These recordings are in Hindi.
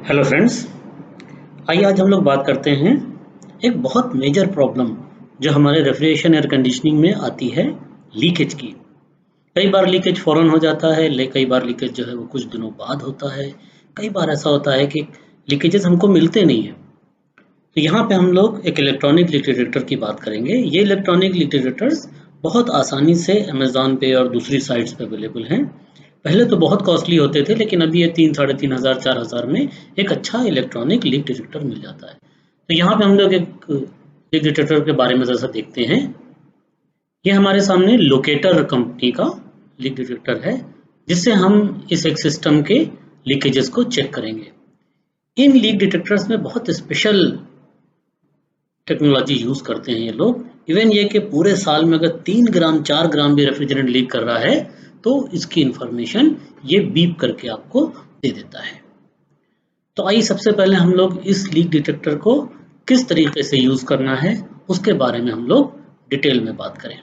Hello friends. आइए आज हम लोग बात करते हैं एक बहुत मेजर प्रॉब्लम जो हमारे रेफ्रिजरेशन एयर कंडीशनिंग में आती है, लीकेज की। कई बार लीकेज फ़ौरन हो जाता है, कई बार लीकेज जो है वो कुछ दिनों बाद होता है। कई बार ऐसा होता है कि लीकेजेस हमको मिलते नहीं हैं। तो यहाँ पे हम लोग एक इलेक्ट्रॉनिक लीक डिटेक्टर की बात करेंगे। ये इलेक्ट्रॉनिक लीक डिटेक्टर्स बहुत आसानी से अमेज़न पे और दूसरी साइट्स पे अवेलेबल हैं। पहले तो बहुत कॉस्टली होते थे, लेकिन अभी ये 3 साढ़े 3 हज़ार 4 हज़ार में एक अच्छा इलेक्ट्रॉनिक लीक डिटेक्टर मिल जाता है। तो यहाँ पे हम लोग एक लीक डिटेक्टर के बारे में ज़रा देखते हैं। ये हमारे सामने लोकेटर कंपनी का लीक डिटेक्टर है, जिससे हम इस एक सिस्टम के लीकेजेस को चेक करेंगे। इन लीक डिटेक्टर्स में बहुत स्पेशल टेक्नोलॉजी यूज़ करते हैं ये लोग। इवन ये कि पूरे साल में अगर 3 ग्राम 4 ग्राम भी रेफ्रिजरेंट लीक कर रहा है तो इसकी इंफॉर्मेशन ये बीप करके आपको दे देता है। तो आइए सबसे पहले हम लोग इस लीक डिटेक्टर को किस तरीके से यूज़ करना है उसके बारे में हम लोग डिटेल में बात करें।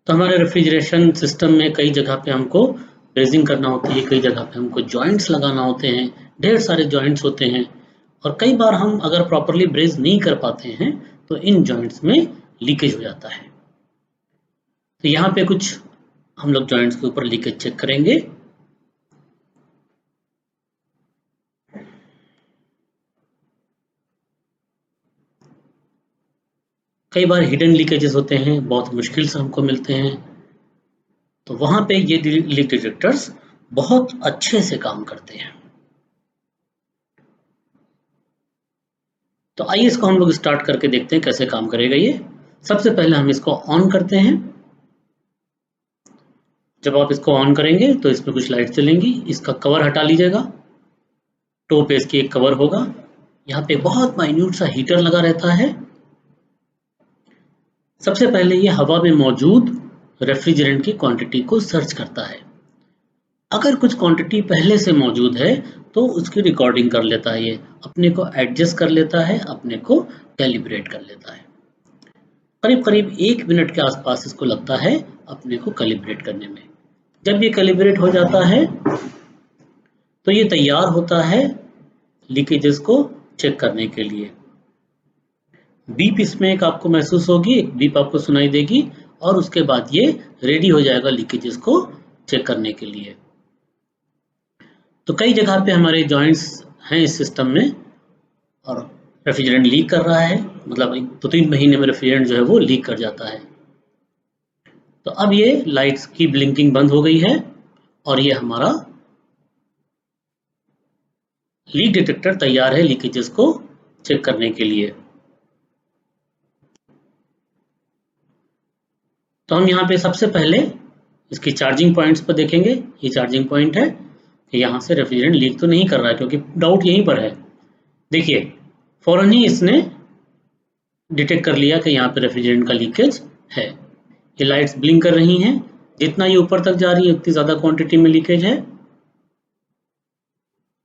तो हमारे रेफ्रिजरेशन सिस्टम में कई जगह पे हमको ब्रेजिंग करना होती है, कई जगह पे हमको जॉइंट्स लगाना होते हैं, ढेर सारे जॉइंट्स होते हैं। और कई बार हम अगर प्रॉपरली ब्रेज नहीं कर पाते हैं तो इन जॉइंट्स में लीकेज हो जाता है। तो यहाँ पे कुछ हम लोग जॉइंट्स के ऊपर लीकेज चेक करेंगे। कई बार हिडन लीकेजेस होते हैं, बहुत मुश्किल से हमको मिलते हैं। तो वहाँ पे ये लीक डिटेक्टर्स बहुत अच्छे से काम करते हैं। तो आइए इसको हम लोग स्टार्ट करके देखते हैं कैसे काम करेगा ये। सबसे पहले हम इसको ऑन करते हैं। जब आप इसको ऑन करेंगे तो इसमें कुछ लाइट चलेंगी। इसका कवर हटा लीजिएगा। टॉप पे इसकी एक कवर होगा। यहाँ पे बहुत माइन्यूट सा हीटर लगा रहता है। सबसे पहले ये हवा में मौजूद रेफ्रिजरेंट की क्वांटिटी को सर्च करता है। अगर कुछ क्वांटिटी पहले से मौजूद है तो उसकी रिकॉर्डिंग कर लेता है, ये अपने को एडजस्ट कर लेता है, अपने को कैलिब्रेट कर लेता है। करीब करीब 1 मिनट के आसपास इसको लगता है अपने को कैलिब्रेट करने में। जब ये कैलिब्रेट हो जाता है तो ये तैयार होता है लीकेजेस को चेक करने के लिए। बीप इसमें एक आपको महसूस होगी, एक बीप आपको सुनाई देगी और उसके बाद ये रेडी हो जाएगा लीकेजेस को चेक करने के लिए। तो कई जगह पे हमारे जॉइंट्स हैं इस सिस्टम में और रेफ्रिजरेंट लीक कर रहा है, मतलब 2-3 महीने में रेफ्रिजरेंट जो है वो लीक कर जाता है। तो अब ये लाइट्स की ब्लिंकिंग बंद हो गई है और ये हमारा लीक डिटेक्टर तैयार है लीकेजेस को चेक करने के लिए। तो हम यहाँ पे सबसे पहले इसकी चार्जिंग पॉइंट्स पर देखेंगे। ये चार्जिंग पॉइंट है कि यहाँ से रेफ्रिजरेंट लीक तो नहीं कर रहा है, क्योंकि डाउट यहीं पर है। देखिए फौरन ही इसने डिटेक्ट कर लिया कि यहाँ पे रेफ्रिजरेंट का लीकेज है। ये लाइट्स ब्लिंक कर रही हैं। जितना ये ऊपर तक जा रही है उतनी ज़्यादा क्वांटिटी में लीकेज है।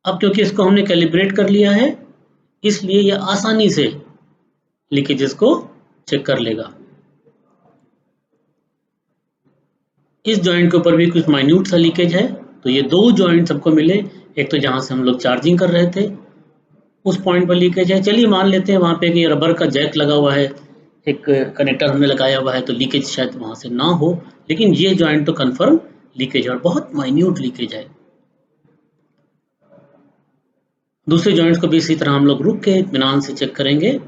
अब क्योंकि इसको हमने कैलिब्रेट कर लिया है, इसलिए ये आसानी से लीकेजेस को चेक कर लेगा। इस जॉइंट के ऊपर भी कुछ माइन्यूट सा लीकेज है। तो ये 2 जॉइंट सबको मिले। एक तो जहाँ से हम लोग चार्जिंग कर रहे थे उस पॉइंट पर लीकेज है। चलिए मान लेते हैं वहाँ पे कि रबर का जैक लगा हुआ है, एक कनेक्टर हमने लगाया हुआ है, तो लीकेज शायद वहाँ से ना हो। लेकिन ये जॉइंट तो कंफर्म लीकेज है और बहुत माइन्यूट लीकेज है। दूसरे जॉइंट्स को भी इसी तरह हम लोग रुक के इत्मीनान से चेक करेंगे।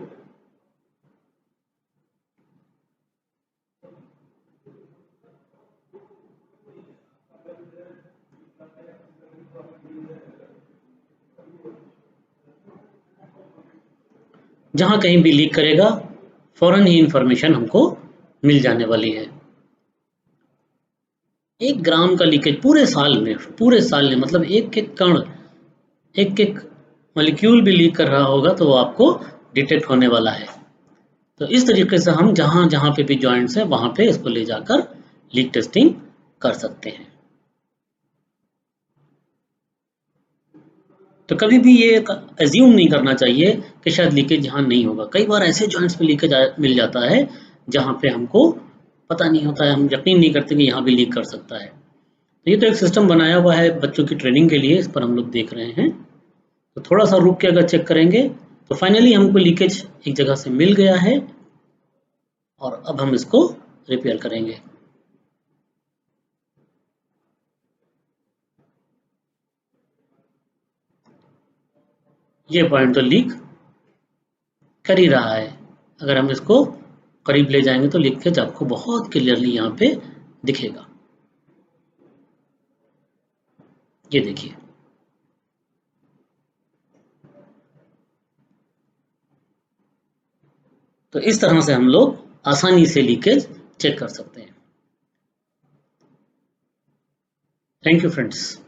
जहाँ कहीं भी लीक करेगा फौरन ही इंफॉर्मेशन हमको मिल जाने वाली है। 1 ग्राम का लीकेज पूरे साल में मतलब एक एक कण, एक एक मॉलिक्यूल भी लीक कर रहा होगा तो वो आपको डिटेक्ट होने वाला है। तो इस तरीके से हम जहाँ जहाँ पे भी जॉइंट्स हैं वहाँ पे इसको ले जाकर लीक टेस्टिंग कर सकते हैं। तो कभी भी ये एज्यूम नहीं करना चाहिए कि शायद लीकेज यहाँ नहीं होगा। कई बार ऐसे जॉइंट्स पे लीकेज मिल जाता है जहाँ पे हमको पता नहीं होता है, हम यकीन नहीं करते कि यहाँ भी लीक कर सकता है। तो ये तो एक सिस्टम बनाया हुआ है बच्चों की ट्रेनिंग के लिए, इस पर हम लोग देख रहे हैं। तो थोड़ा सा रुक के अगर चेक करेंगे तो फाइनली हमको लीकेज एक जगह से मिल गया है और अब हम इसको रिपेयर करेंगे। ये पॉइंट तो लीक कर ही रहा है। अगर हम इसको करीब ले जाएंगे तो लीकेज आपको बहुत क्लियरली यहाँ पे दिखेगा। ये देखिए। तो इस तरह से हम लोग आसानी से लीकेज चेक कर सकते हैं। Thank you friends.